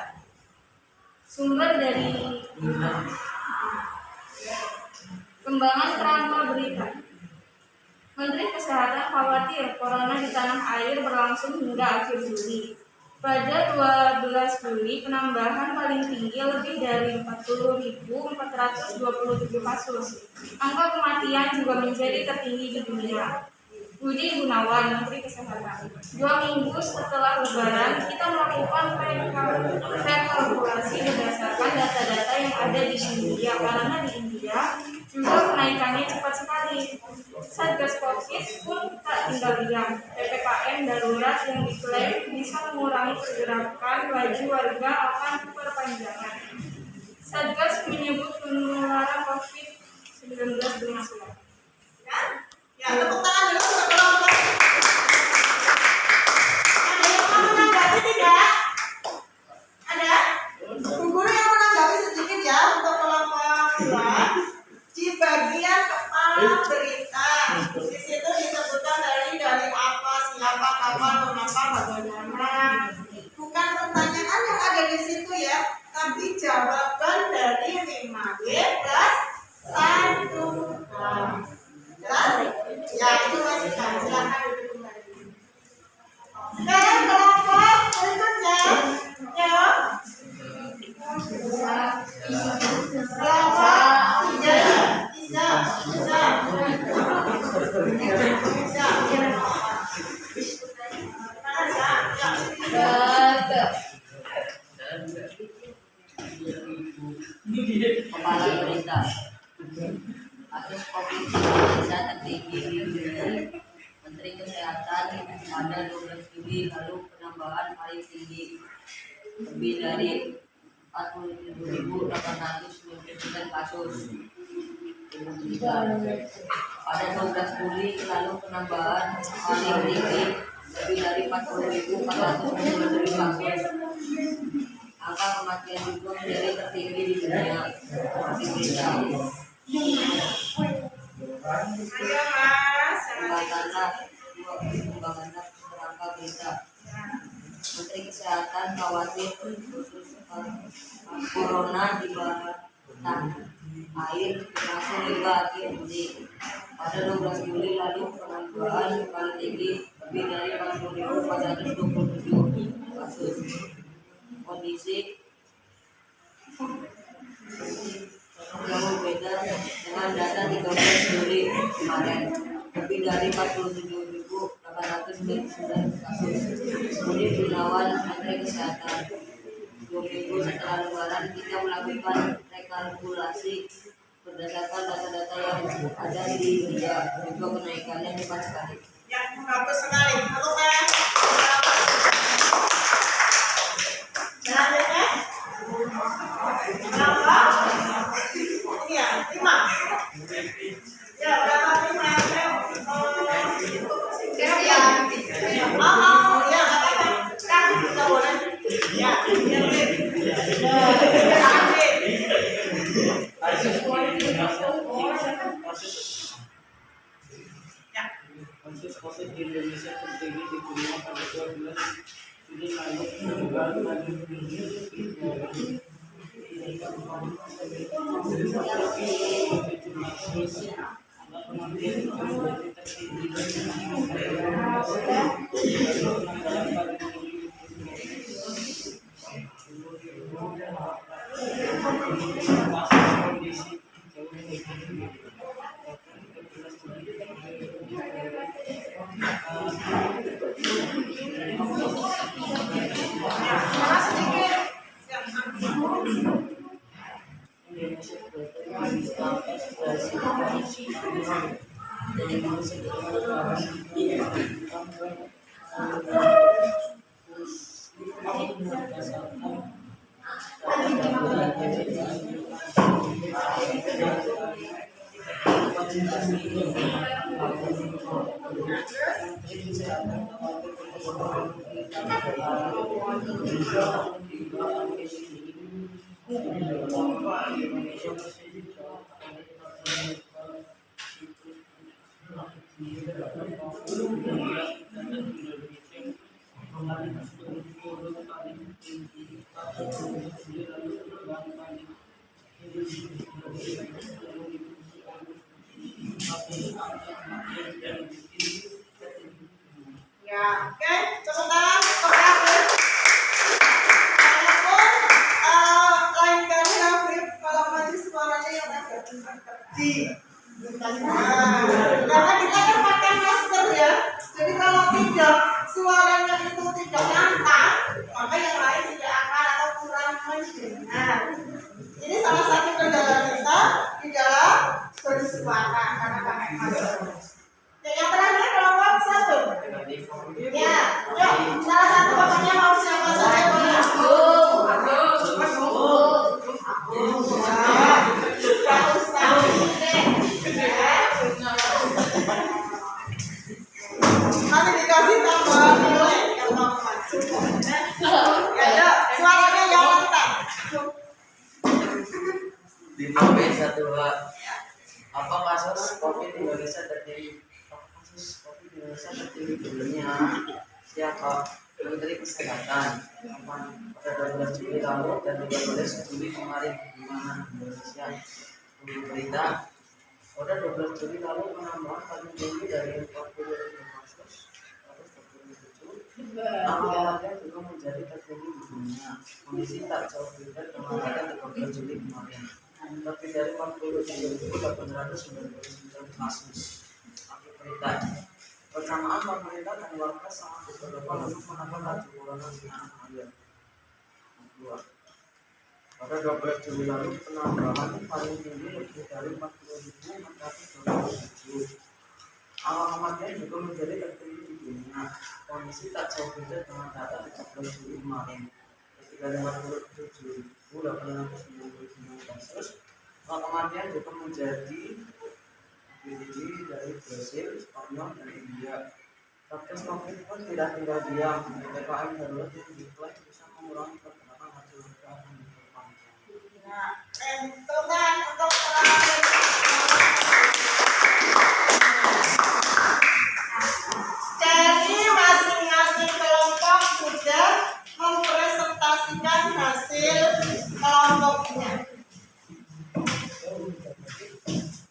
Sumber dari Kembangan Prama Berita. Menteri Kesehatan khawatir corona di tanah air berlangsung hingga akhir Juli. Pada 12 Juli, penambahan paling tinggi lebih dari 40.427 kasus. Angka kematian juga menjadi tertinggi di dunia. Budi Gunawan, Menteri Kesehatan. 2 minggu setelah Lebaran, kita melakukan rekalkulasi berdasarkan data-data yang ada di India, karena di India juga kenaikannya cepat sekali. Satgas Covid pun tak tinggal diam. PPKM darurat yang diklaim bisa mengurangi pergerakan laju warga akan perpanjangan. Satgas menyebut penularan Covid-19 bermasalah. Ya, tepuk tangan dulu untuk kelompok. Ada yang mau menanggapi tidak? Ada? Bu Guru yang menanggapi sedikit ya untuk kelompok 2. Di bagian kepala berita, di situ disebutkan dari apa, siapa, kapan, mengapa, bagaimana. Bukan pertanyaan yang ada di situ ya, tapi jawaban dari 5B plus 1H. Jelas? Ya, itu masih kan. Silakan duduk kembali. Sekarang kelompok berikutnya, ya. Kelompok 3. Bisa. Kepala Berita. Kasus COVID-19 tertinggi di dunia. Menteri Kesehatan pada 12 Juli lalu penambahan paling tinggi lebih dari 47.899 kasus. Pada 12 Juli lalu penambahan paling tinggi lebih dari 40.497 kasus. Angka kematian juga menjadi tertinggi di dunia. Ayo Mas, Kembangan kerangka berita. Menteri Kesehatan khawatir khusus corona di tanah air berlangsung hingga akhir Juli. Pada 12 Juli lalu penambahan paling tinggi lebih dari 40.427 kasus. Kondisi jauh beda dengan data 13 Juli kemarin, lebih dari 47.899 kasus. Budi Gunawan, Menteri Kesehatan. 2 minggu setelah Lebaran kita melakukan rekalkulasi berdasarkan data-data yang ada di India, juga kenaikannya cepat sekali. ya, bagus sekali. Tepuk tangan. Selanjutnya, berapa? Iya, 5. Ya, berapa 5? Ya, ya, katakan. Kan kita boleh. Ya, Kasus COVID di Indonesia tertinggi di dunia pada 12 Juli lalu penambahan paling tinggi Ya, oke, tepuk tangan untuk Afif. Walaupun lain kali Afif kalau masih suaranya yang agak kecil. Karena kita kan pakai masker ya, jadi kalau tidak suaranya itu tidak nyantang, maka yang lain tidak akan atau kurang mendengar. Ini salah satu kendala kita di dalam bersuara karena pakai masker. Oke, yang terakhir kelompok 1. Ya, yuk, salah satu bapaknya mau siapa saja boleh. Gak usah. Nanti dikasih tambah nilai kalau mau masuk. Ya, yuk, suaranya yang lantang. Di B12 apa kasus COVID di Indonesia terjadi sebelumnya siapa Menteri Kesehatan pada 12 Juli lalu dan 13 Juli kemarin di mana Indonesia berita pada 12 Juli lalu penambahan paling tinggi dari 40 kasus 127 angka juga menjadi tertinggi di dunia. Kondisi tak jauh beda dengan pada 13 Juli kemarin, lebih dari 47.899 kasus. Berita bersamaan pemerintah dan warga sangat berdepan untuk menekan laju corona di tanah air. Pada 12 Juli lalu penambahan paling tinggi lebih dari 40.427. Angka kematian juga menjadi tertinggi di dunia. Kondisi tak jauh beda dengan data 13 Juli kemarin, lebih dari 47.899 kasus. Angka kematian juga menjadi tinggi dari Brasil, Spanyol, dan India. Satgas COVID pun tidak tinggal diam. PPKM darurat yang diklaim bisa mengurangi pergerakan masyarakat yang diperpanjang. Nah, tentukan untuk penanganan. Jadi masing-masing kelompok sudah mempresentasikan hasil kelompoknya.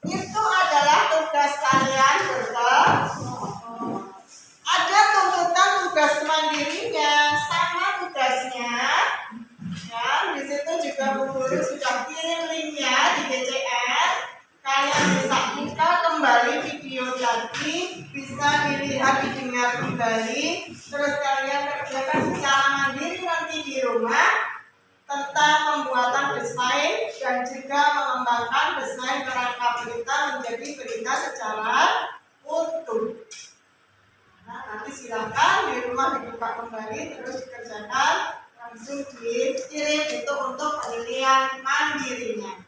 Itu adalah tugas kalian, betul? Ada tuntutan tugas mandirinya sama tugasnya. Ya, di situ juga Bu Guru sudah kirim linknya di BCR. Kalian bisa install kembali video tadi, bisa dilihat, didengar kembali. Terus kalian kerjakan secara mandiri nanti di rumah tentang pembuatan desain dan juga mengembangkan desain kerangka berita menjadi berita secara utuh. Nah, nanti silakan di rumah dibuka kembali terus dikerjakan, langsung dikirim itu untuk penilaian mandirinya.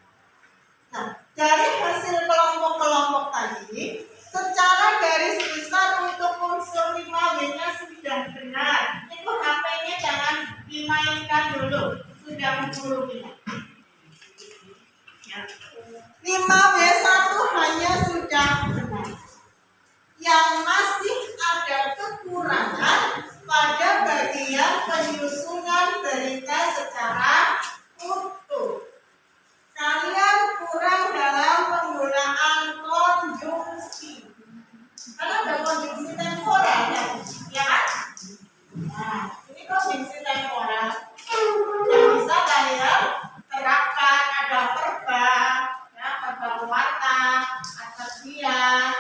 Nah, dari hasil kelompok-kelompok tadi, secara garis besar untuk unsur 5W-nya sudah benar. Itu HP-nya jangan dimainkan dulu. Sudah mengguru kita. 5W1 hanya sudah benar. Yang masih ada kekurangan pada bagian penyusunan berita secara utuh. Kalian kurang dalam penggunaan konjungsi. Karena ada konjungsi temporer ya kan? Nah, ini konjungsi temporer yang bisa kalian terapkan. Ada verba, ya, verba pewarta, adverbial,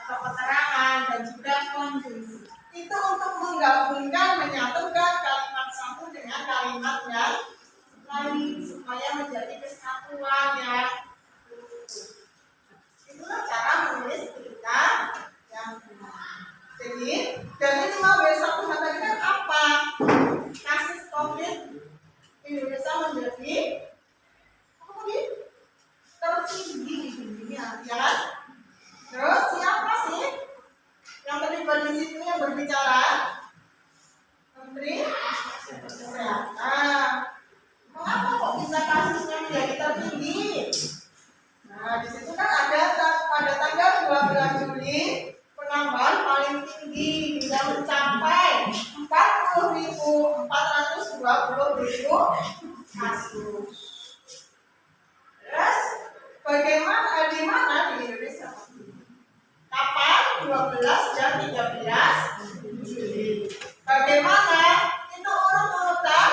atau keterangan, dan juga konjungsi. Itu untuk menggabungkan, menyatukan kalimat satu dengan kalimat yang lain supaya menjadi kesatuan yang utuh. Itulah cara menulis berita yang benar. Jadi dari 5W1 tadi kan apa? Kasus COVID Indonesia menjadi tertinggi di dunia, ya kan? Terus siapa sih yang terlibat di situ yang berbicara? 20.000 kasus. Terus bagaimana di mana di Indonesia? Kapan? 12 dan 13 Juli. Bagaimana? Itu urut-urutan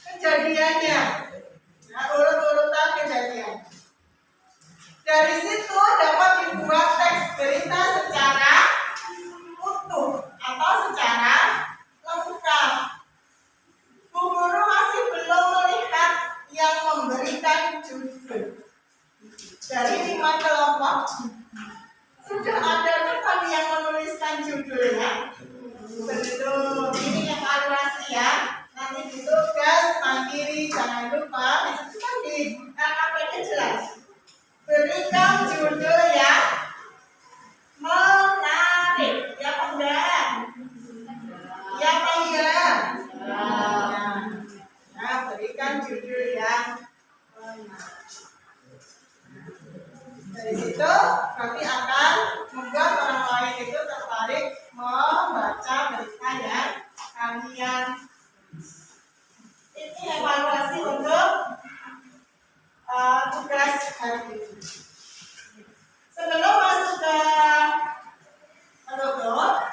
kejadiannya. Nah, urut-urutan kejadian. Dari situ dapat dibuat teks berita secara utuh atau secara lengkap. Bu Guru masih belum melihat yang memberikan judul. Dari 5 kelompok sudah ada kan yang menuliskan judulnya. Betul, ini yang evaluasi ya. Nanti tugas mandiri, jangan lupa disitu kan di LKPD jelas. Berikan judul yang menarik, ya Pak enggak? Ya Pak iya. Nah, berikan judul yang menarik. Dari situ kami akan membuat orang lain itu tertarik membaca berita yang kalian. Ini evaluasi untuk tugas hari ini. Sebelum masuk ke menutup,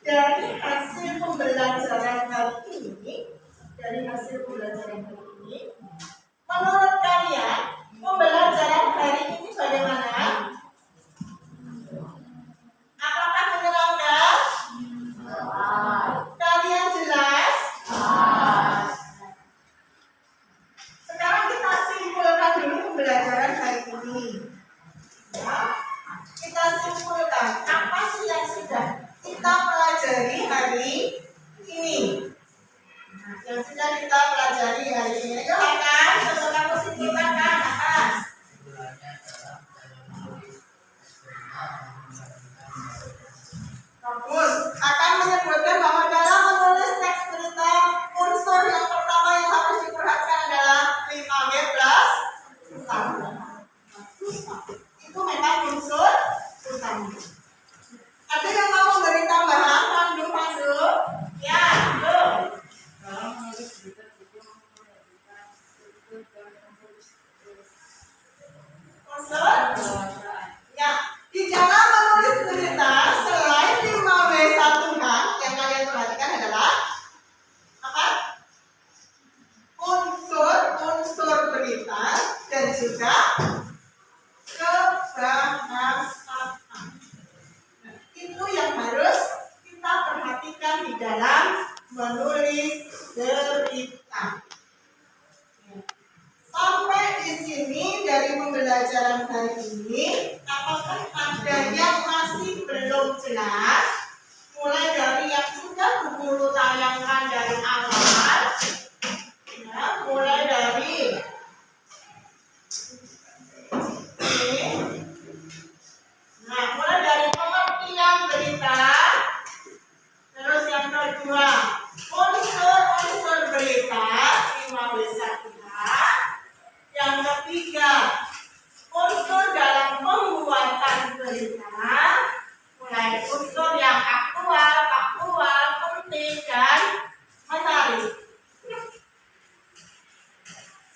dari hasil pembelajaran hari ini, menurut kalian pembelajaran hari ini bagaimana? Apakah menyenangkan? Kalian jelas? Sekarang kita simpulkan dulu pembelajaran hari ini. Ya, kita simpulkan apa sih yang sudah kita pelajari hari ini. Nah, yang sudah kita pelajari hari ini. Ayo akan, coba kamu simpulkan kan atas. Bagus. Akan menyebutkan bahwa dalam menulis teks berita, unsur yang pertama yang harus diperhatikan adalah 5G plus 1. Itu memang unsur utama. Ada yang mau memberi tambahan? Pandu? Ya, tuh. Unsur? Ya, di dalam menulis berita selain 5W1H yang kalian perhatikan adalah apa? Unsur berita dan juga kebahasaan. Nah, itu yang harus kita perhatikan di dalam menulis berita. Sampai di sini dari pembelajaran hari ini, apakah ada yang masih belum jelas? Mulai dari yang sudah Bu Guru tayangkan dari awal, ya, mulai dari ini. Nah, mulai dari pengertian berita, terus yang kedua, unsur berita 5W1H. Yang ketiga, unsur dalam pembuatan berita, mulai unsur yang faktual, penting, dan menarik.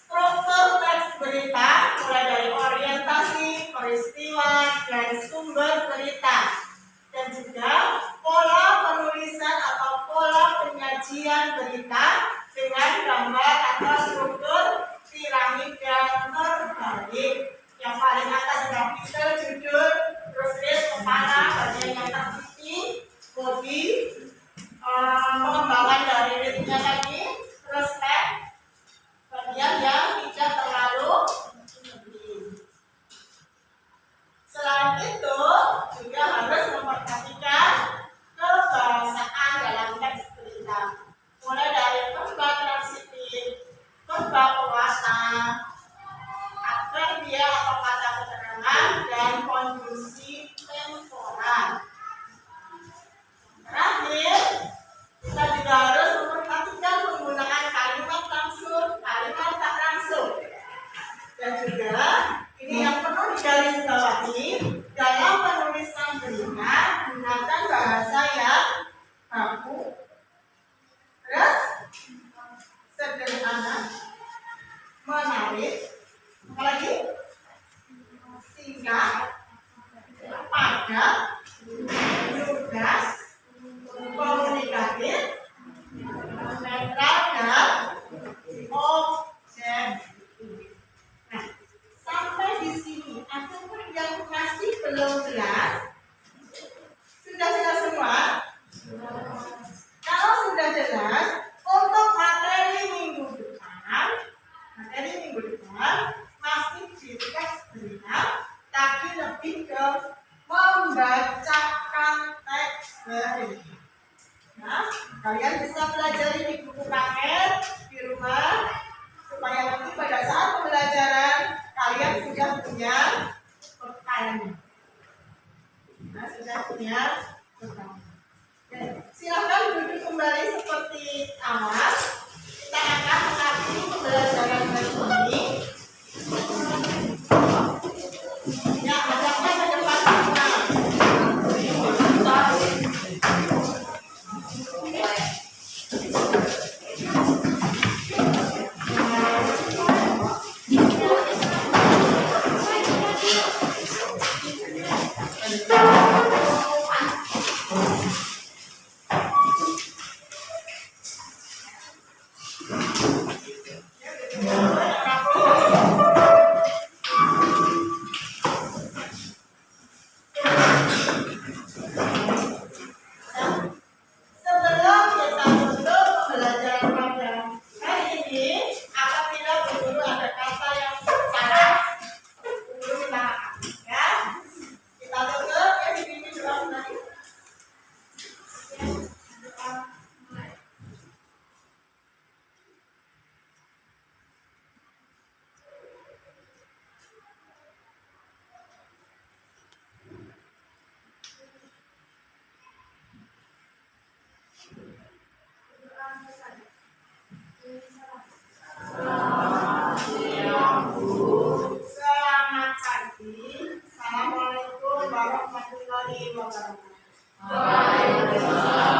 Struktur teks berita, mulai dari orientasi, peristiwa, dan sumber berita. Dan juga pola penulisan atau pola penyajian berita dengan gambar atau struktur piramida terbalik. Yang paling atas grafisel judul, terus kepala, bagian yang terpilih, body, pengembangan dari ritnya tadi, terus bagian yang tidak terlalu tinggi. Selain itu juga harus memperhatikan kebahasaan dalam teks berita, mulai dari verba transitif, verba kuasa, adverbial atau kata keterangan, dan konjungsi temporal. sederhana, menarik, apalagi singkat, padat, lugas, komunikatif, netral, dan objektif. Nah, sampai di sini, ataupun yang masih belum jelas, sudah jelas semua? Kalau sudah jelas, untuk materi minggu depan masih di teks berita, tapi lebih ke membacakan teks berita. Nah, kalian bisa pelajari di buku paket di rumah supaya nanti pada saat pembelajaran kalian sudah punya pertanyaan. Nah, sudah punya pertanyaan. Silakan duduk kembali seperti awal. Kita akan mengakhiri pembelajaran hari ini. Ya, ajaknya ke depan semua. Sebelum kita tutup pembelajaran pada hari ini, apabila guru ada kata yang salah, guru minta maaf. Ya, kita tutup. Ya, di sini doa tadi. Selamat pagi. Assalamualaikum warahmatullahi wabarakatuh.